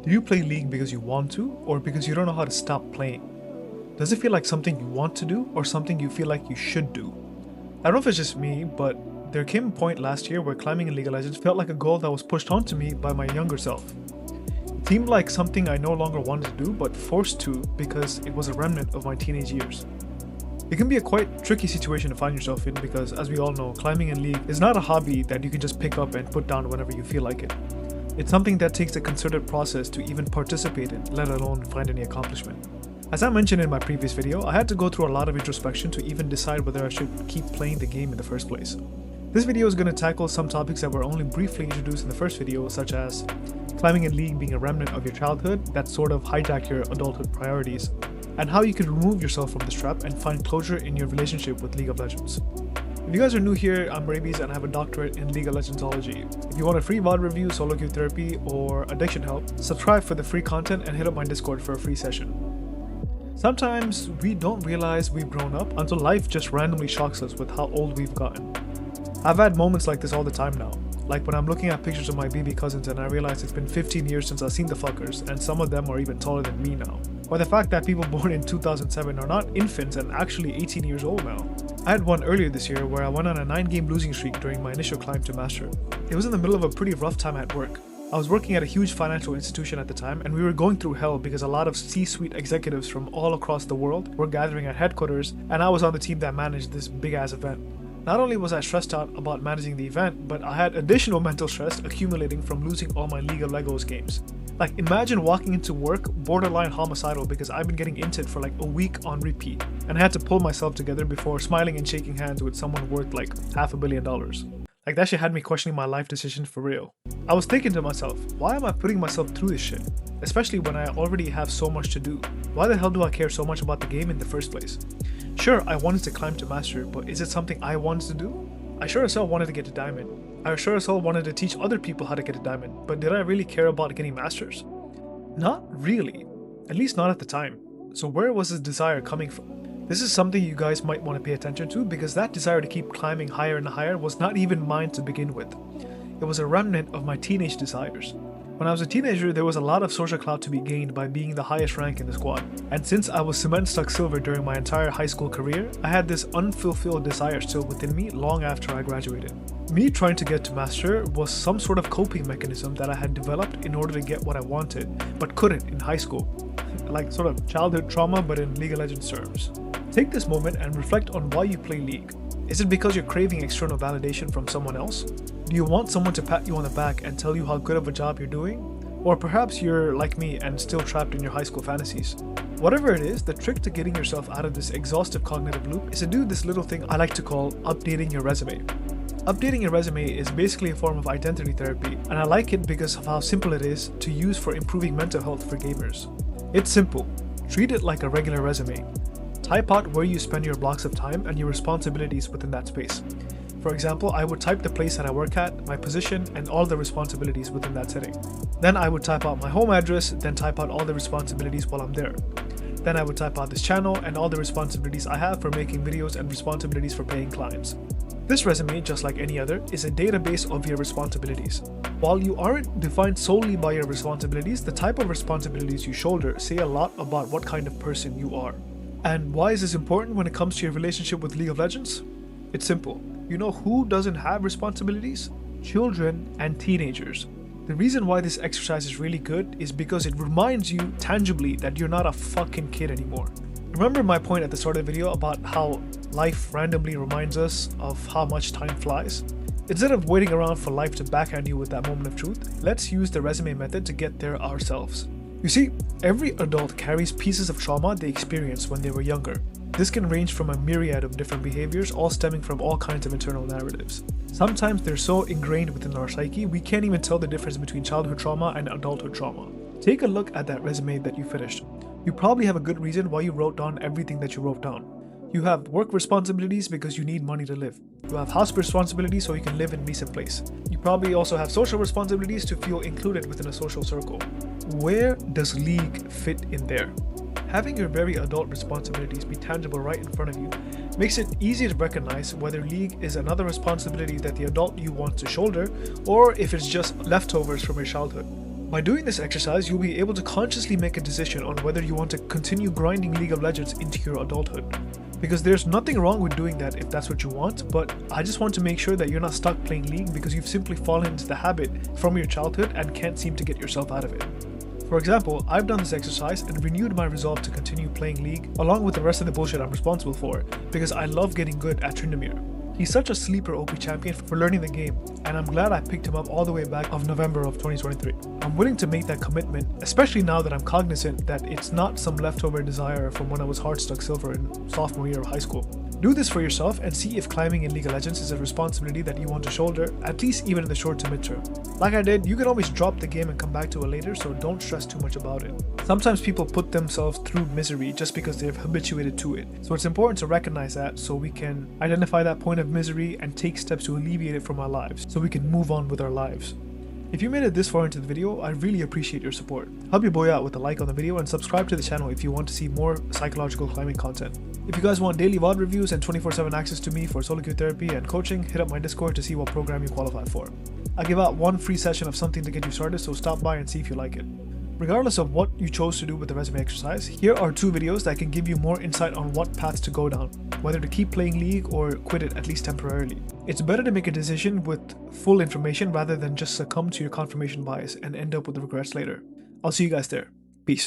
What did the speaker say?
Do you play League because you want to, or because you don't know how to stop playing? Does it feel like something you want to do, or something you feel like you should do? I don't know if it's just me, but there came a point last year where climbing in League of Legends felt like a goal that was pushed onto me by my younger self. It seemed like something I no longer wanted to do, but forced to because it was a remnant of my teenage years. It can be a quite tricky situation to find yourself in because, as we all know, climbing in League is not a hobby that you can just pick up and put down whenever you feel like it. It's something that takes a concerted process to even participate in, let alone find any accomplishment. As I mentioned in my previous video, I had to go through a lot of introspection to even decide whether I should keep playing the game in the first place. This video is going to tackle some topics that were only briefly introduced in the first video, such as climbing in League being a remnant of your childhood that sort of hijack your adulthood priorities, and how you can remove yourself from this trap and find closure in your relationship with League of Legends. If you guys are new here, I'm Raybees and I have a doctorate in League of Legendsology. If you want a free VOD review, solo queue therapy, or addiction help, subscribe for the free content and hit up my Discord for a free session. Sometimes we don't realize we've grown up until life just randomly shocks us with how old we've gotten. I've had moments like this all the time now, like when I'm looking at pictures of my BB cousins and I realize it's been 15 years since I've seen the fuckers, and some of them are even taller than me now. Or the fact that people born in 2007 are not infants and actually 18 years old now. I had one earlier this year where I went on a 9-game losing streak during my initial climb to Master. It was in the middle of a pretty rough time at work. I was working at a huge financial institution at the time, and we were going through hell because a lot of C-suite executives from all across the world were gathering at headquarters, and I was on the team that managed this big-ass event. Not only was I stressed out about managing the event, but I had additional mental stress accumulating from losing all my League of Legos games. Like, imagine walking into work borderline homicidal because I've been getting inted for like a week on repeat, and I had to pull myself together before smiling and shaking hands with someone worth like $500 million. Like, that shit had me questioning my life decisions for real. I was thinking to myself, why am I putting myself through this shit? Especially when I already have so much to do. Why the hell do I care so much about the game in the first place? Sure, I wanted to climb to Master, but is it something I wanted to do? I sure as hell wanted to get to Diamond. I sure as hell wanted to teach other people how to get to Diamond, but did I really care about getting Masters? Not really. At least not at the time. So where was this desire coming from? This is something you guys might want to pay attention to because that desire to keep climbing higher and higher was not even mine to begin with. It was a remnant of my teenage desires. When I was a teenager, there was a lot of social clout to be gained by being the highest rank in the squad. And since I was cement stuck silver during my entire high school career, I had this unfulfilled desire still within me long after I graduated. Me trying to get to Master was some sort of coping mechanism that I had developed in order to get what I wanted, but couldn't in high school. Like sort of childhood trauma, but in League of Legends terms. Take this moment and reflect on why you play League. Is it because you're craving external validation from someone else? Do you want someone to pat you on the back and tell you how good of a job you're doing? Or perhaps you're like me and still trapped in your high school fantasies. Whatever it is, the trick to getting yourself out of this exhaustive cognitive loop is to do this little thing I like to call updating your resume. Updating your resume is basically a form of identity therapy, and I like it because of how simple it is to use for improving mental health for gamers. It's simple. Treat it like a regular resume. Type out where you spend your blocks of time and your responsibilities within that space. For example, I would type the place that I work at, my position, and all the responsibilities within that setting. Then I would type out my home address, then type out all the responsibilities while I'm there. Then I would type out this channel and all the responsibilities I have for making videos and responsibilities for paying clients. This resume, just like any other, is a database of your responsibilities. While you aren't defined solely by your responsibilities, the type of responsibilities you shoulder say a lot about what kind of person you are. And why is this important when it comes to your relationship with League of Legends? It's simple. You know who doesn't have responsibilities? Children and teenagers. The reason why this exercise is really good is because it reminds you tangibly that you're not a fucking kid anymore. Remember my point at the start of the video about how life randomly reminds us of how much time flies? Instead of waiting around for life to backhand you with that moment of truth, let's use the resume method to get there ourselves. You see, every adult carries pieces of trauma they experienced when they were younger. This can range from a myriad of different behaviors, all stemming from all kinds of internal narratives. Sometimes they're so ingrained within our psyche, we can't even tell the difference between childhood trauma and adulthood trauma. Take a look at that resume that you finished. You probably have a good reason why you wrote down everything that you wrote down. You have work responsibilities because you need money to live. You have house responsibilities so you can live in a decent place. You probably also have social responsibilities to feel included within a social circle. Where does League fit in there? Having your very adult responsibilities be tangible right in front of you makes it easy to recognize whether League is another responsibility that the adult you want to shoulder, or if it's just leftovers from your childhood. By doing this exercise, you'll be able to consciously make a decision on whether you want to continue grinding League of Legends into your adulthood. Because there's nothing wrong with doing that if that's what you want, but I just want to make sure that you're not stuck playing League because you've simply fallen into the habit from your childhood and can't seem to get yourself out of it. For example, I've done this exercise and renewed my resolve to continue playing League along with the rest of the bullshit I'm responsible for, because I love getting good at Tryndamere. He's such a sleeper OP champion for learning the game, and I'm glad I picked him up all the way back of November of 2023. I'm willing to make that commitment, especially now that I'm cognizant that it's not some leftover desire from when I was hard stuck silver in sophomore year of high school. Do this for yourself and see if climbing in League of Legends is a responsibility that you want to shoulder, at least even in the short to mid-term. Like I did, you can always drop the game and come back to it later, so don't stress too much about it. Sometimes people put themselves through misery just because they've habituated to it, so it's important to recognize that so we can identify that point of misery and take steps to alleviate it from our lives, so we can move on with our lives. If you made it this far into the video, I really appreciate your support. Help your boy out with a like on the video and subscribe to the channel if you want to see more psychological climbing content. If you guys want daily VOD reviews and 24/7 access to me for solo queue therapy and coaching, hit up my Discord to see what program you qualify for. I give out one free session of something to get you started, so stop by and see if you like it. Regardless of what you chose to do with the resume exercise, here are 2 videos that can give you more insight on what paths to go down, whether to keep playing League or quit it at least temporarily. It's better to make a decision with full information rather than just succumb to your confirmation bias and end up with regrets later. I'll see you guys there. Peace.